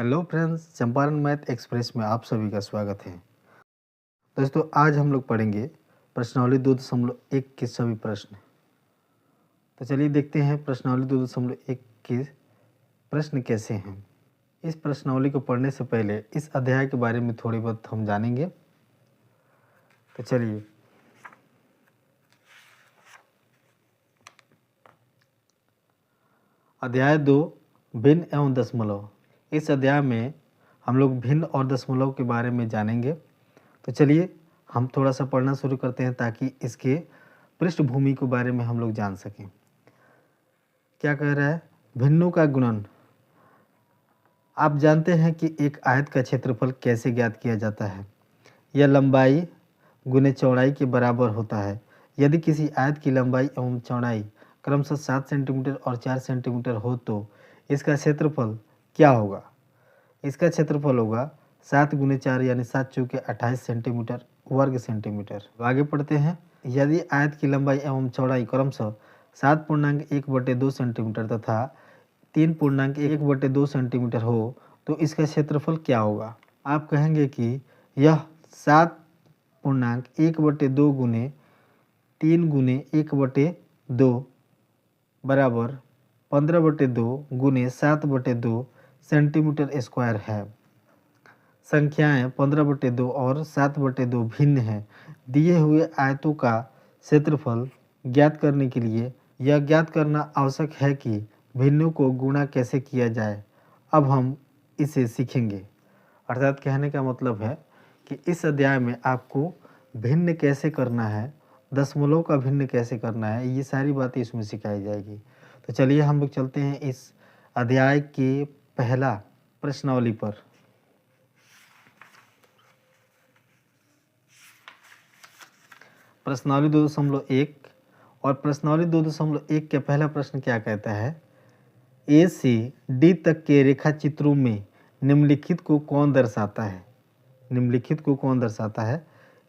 Hello friends, Champaran math express में आप सभी का स्वागत है। दोस्तों, आज हम लोग पढ़ेंगे प्रश्नावली 2.1 के सभी प्रश्न। तो चलिए देखते हैं प्रश्नावली 2.1 के प्रश्न कैसे हैं। इस प्रश्नावली को पढ़ने से पहले इस अध्याय के बारे में थोड़ी बहुत हम जानेंगे। तो चलिए, अध्याय 2 भिन्न एवं दशमलव। इस अध्याय में हम लोग भिन्न और दशमलव के बारे में जानेंगे। तो चलिए हम थोड़ा सा पढ़ना शुरू करते हैं ताकि इसके पृष्ठभूमि के बारे में हम लोग जान सकें। क्या कह रहा है? भिन्नों का गुणन। आप जानते हैं कि एक आयत का क्षेत्रफल कैसे ज्ञात किया जाता है। यह लंबाई गुने चौड़ाई के बराबर होता है। यदि किसी आयत की लंबाई एवं चौड़ाई क्रमशः 7 सेंटीमीटर और 4 सेंटीमीटर हो तो इसका क्षेत्रफल क्या होगा? इसका क्षेत्रफल होगा 7 गुने 4 यानी 7 चौके 28 सेंटीमीटर वर्ग सेंटीमीटर। आगे पढ़ते हैं। यदि आयत की लंबाई एवं चौड़ाई क्रमशः 7.1/2 सेंटीमीटर तथा 3.1/2 सेंटीमीटर हो तो इसका क्षेत्रफल क्या होगा? आप कहेंगे कि यह 7.1/2 गुने 3 गुने 1/2 बराबर 15/2 गुने 7/2 सेंटीमीटर स्क्वायर है। संख्याएं 15/2 और 7/2 भिन्न हैं। दिए हुए आयतों का क्षेत्रफल ज्ञात करने के लिए यह ज्ञात करना आवश्यक है कि भिन्नों को गुणा कैसे किया जाए। अब हम इसे सीखेंगे। अर्थात कहने का मतलब है कि इस अध्याय में आपको भिन्न कैसे करना है, दशमलव का भिन्न कैसे करना है, ये सारी बातें इसमें सिखाई जाएगी। तो चलिए हम लोग चलते हैं इस अध्याय के पहला प्रश्नावली पर। प्रश्नावली 2.1 और प्रश्नावली 2.1 का पहला प्रश्न क्या कहता है? ए से डी तक के रेखा चित्रों में निम्नलिखित को कौन दर्शाता है? निम्नलिखित को कौन दर्शाता है?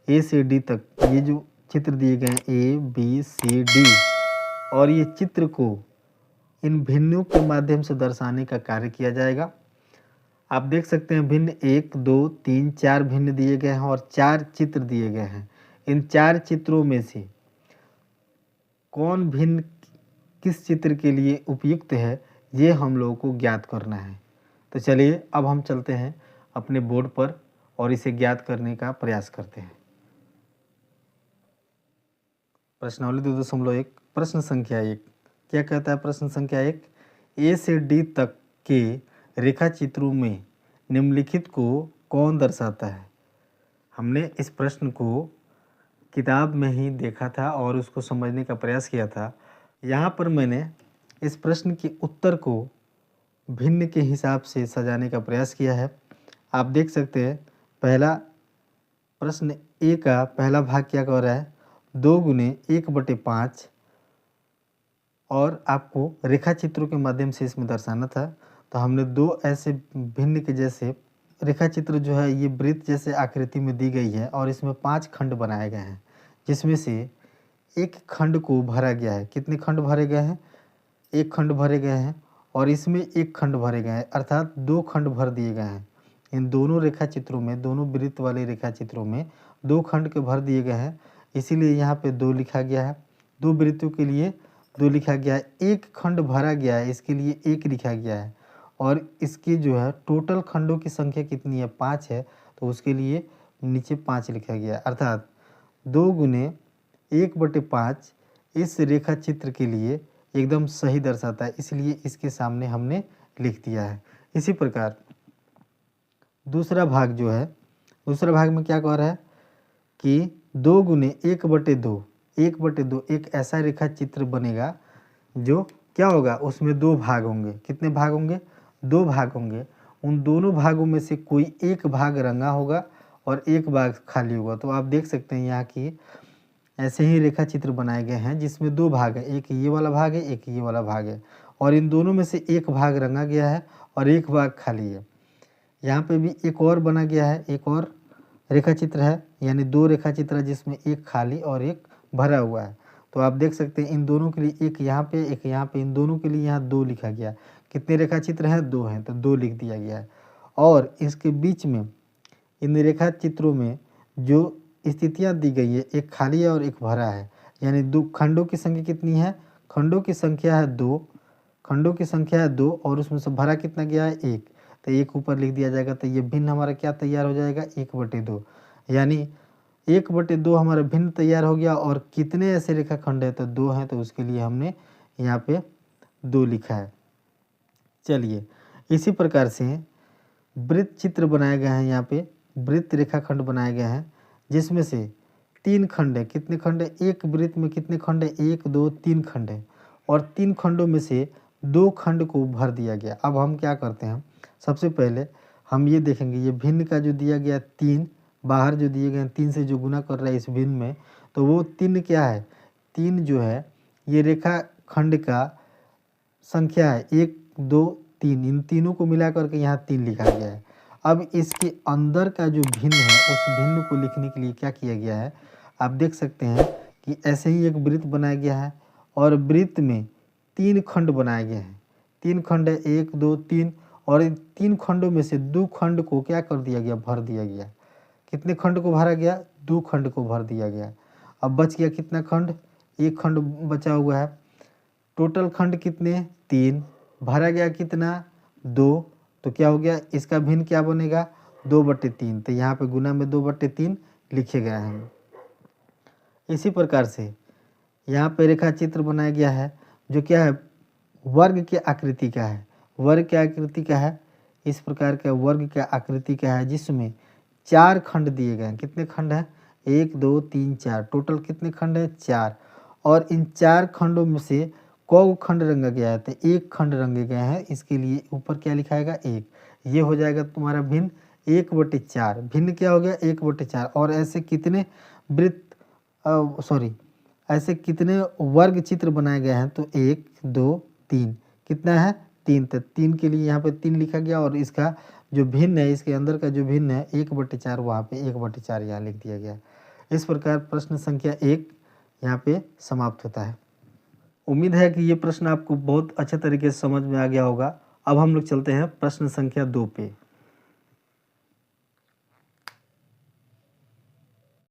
ए से डी तक ये जो चित्र दिए गए हैं ए बी सी डी, और ये चित्र को इन भिन्नों के माध्यम से दर्शाने का कार्य किया जाएगा। आप देख सकते हैं भिन्न 1 2 3 4 भिन्न दिए गए हैं और 4 चित्र दिए गए हैं। इन 4 चित्रों में से कौन भिन्न किस चित्र के लिए उपयुक्त है, ये हम लोगों को ज्ञात करना है। तो चलिए अब हम चलते हैं अपने बोर्ड पर और इसे ज्ञात करने का प्रयास करते हैं। प्रश्नावली 2.1 प्रश्न संख्या 1 क्या कहता है? प्रश्न संख्या 1, ए से डी तक के रेखा चित्रों में निम्नलिखित को कौन दर्शाता है? हमने इस प्रश्न को किताब में ही देखा था और उसको समझने का प्रयास किया था। यहाँ पर मैंने इस प्रश्न के उत्तर को भिन्न के हिसाब से सजाने का प्रयास किया है। आप देख सकते हैं पहला प्रश्न ए का पहला भाग क्या कह रहा है? 2 गुने 1/5, और आपको रेखा चित्रों के माध्यम से इसमें दर्शाना था। तो हमने दो ऐसे भिन्न के जैसे रेखा चित्र जो है ये वृत्त जैसे आकृति में दी गई है और इसमें 5 खंड बनाए गए हैं, जिसमें से एक खंड को भरा गया है। कितने खंड भरे गए हैं? एक खंड भरे गए हैं और इसमें एक खंड भरे गए हैं, अर्थात 2 खंड भर दिए गए हैं। इन दोनों रेखा चित्रों में, दोनों वृत्त वाले रेखा चित्रों में 2 खंड के भर दिए गए हैं, इसीलिए यहाँ पे 2 लिखा गया है। 2 वृत्तों के लिए 2 लिखा गया है। एक खंड भरा गया है, इसके लिए 1 लिखा गया है। और इसकी जो है टोटल खंडों की संख्या कितनी है? 5 है, तो उसके लिए नीचे 5 लिखा गया है। अर्थात 2 गुने 1/5 इस रेखा चित्र के लिए एकदम सही दर्शाता है, इसलिए इसके सामने हमने लिख दिया है। इसी प्रकार दूसरा भाग जो है, दूसरा भाग में क्या कह रहा है कि 2 गुने 1/2 एक ऐसा रेखा चित्र बनेगा जो क्या होगा? उसमें 2 भाग होंगे। कितने भाग होंगे? 2 भाग होंगे। उन दोनों भागों में से कोई एक भाग रंगा होगा और एक भाग खाली होगा। तो आप देख सकते हैं यहाँ की ऐसे ही रेखा चित्र बनाए गए हैं जिसमें 2 भाग है, एक ये वाला भाग है, एक ये वाला भाग है, और इन दोनों में से एक भाग रंगा गया है और एक भाग खाली है। यहाँ पे भी एक और बना गया है, एक और रेखा चित्र है, यानी 2 रेखा चित्र है जिसमें एक खाली और एक भरा हुआ है। तो आप देख सकते हैं इन दोनों के लिए एक यहाँ पे, एक यहाँ पे, इन दोनों के लिए यहाँ 2 लिखा गया। कितने रेखा चित्र हैं? 2 हैं, तो 2 लिख दिया गया है। और इसके बीच में इन रेखा चित्रों में जो स्थितियाँ दी गई है, एक खाली है और एक भरा है, यानी दो खंडों की संख्या कितनी है? खंडों की संख्या है 2, खंडों की संख्या है 2 और उसमें से भरा कितना गया है? 1। तो 1 ऊपर लिख दिया जाएगा, तो ये भिन्न हमारा क्या तैयार हो जाएगा? 1/2, यानी 1/2 हमारा भिन्न तैयार हो गया। और कितने ऐसे रेखाखंड है? तो 2 हैं, तो उसके लिए हमने यहाँ पे 2 लिखा है। चलिए, इसी प्रकार से वृत्त चित्र बनाए गए हैं, यहाँ पे वृत्त रेखाखंड बनाए गए हैं, जिसमें से 3 खंड है। कितने खंड है? एक वृत्त में कितने खंड है? 1, 2, 3 खंड है और 3 खंडों में से 2 खंड को भर दिया गया। अब हम क्या करते हैं, सबसे पहले हम ये देखेंगे, ये भिन्न का जो दिया गया 3, बाहर जो दिए गए 3 से जो गुना कर रहा है इस भिन्न में, तो वो 3 क्या है? 3 जो है ये रेखा खंड का संख्या है, 1, 2, 3, इन तीनों को मिला करके यहाँ 3 लिखा गया है। अब इसके अंदर का जो भिन्न है, उस भिन्न को लिखने के लिए क्या किया गया है, आप देख सकते हैं कि ऐसे ही एक वृत्त बनाया गया है और वृत्त में 3 खंड बनाए गए हैं। 3 खंड है, 1, 2, 3, और इन 3 खंडों में से 2 खंड को क्या कर दिया गया? भर दिया गया। कितने खंड को भरा गया? 2 खंड को भर दिया गया। अब बच गया कितना खंड? 1 खंड बचा हुआ है। टोटल खंड कितने? 3। भरा गया कितना? 2। तो क्या हो गया? इसका भिन्न क्या बनेगा? 2/3। तो यहाँ पे गुना में 2/3 लिखे गए हैं। इसी प्रकार से यहाँ पे रेखा चित्र बनाया गया है, जो क्या है? वर्ग के आकृति का है। वर्ग के आकृति का है, इस प्रकार का वर्ग के आकृति का है, जिसमें 4 खंड दिए गए हैं। कितने खंड हैं? 1, 2, 3, 4। टोटल कितने खंड है? 4। और इन 4 खंडों में से कौ खंड रंगा गया है? तो 1 खंड रंगे गए हैं। इसके लिए ऊपर क्या लिखाएगा? 1। ये हो जाएगा तुम्हारा भिन्न 1/4। भिन्न क्या हो गया? 1/4। और ऐसे कितने वृत्त ऐसे कितने वर्ग चित्र बनाए गए हैं? तो 1, 2, 3। कितना है? 3। तो 3 के लिए यहाँ पे 3 लिखा गया और इसका जो भिन्न है, इसके अंदर का जो भिन्न है 1/4, वहाँ पे 1/4 यहाँ लिख दिया गया। इस प्रकार प्रश्न संख्या 1 यहाँ पे समाप्त होता है। उम्मीद है कि ये प्रश्न आपको बहुत अच्छे तरीके से समझ में आ गया होगा। अब हम लोग चलते हैं प्रश्न संख्या 2 पे।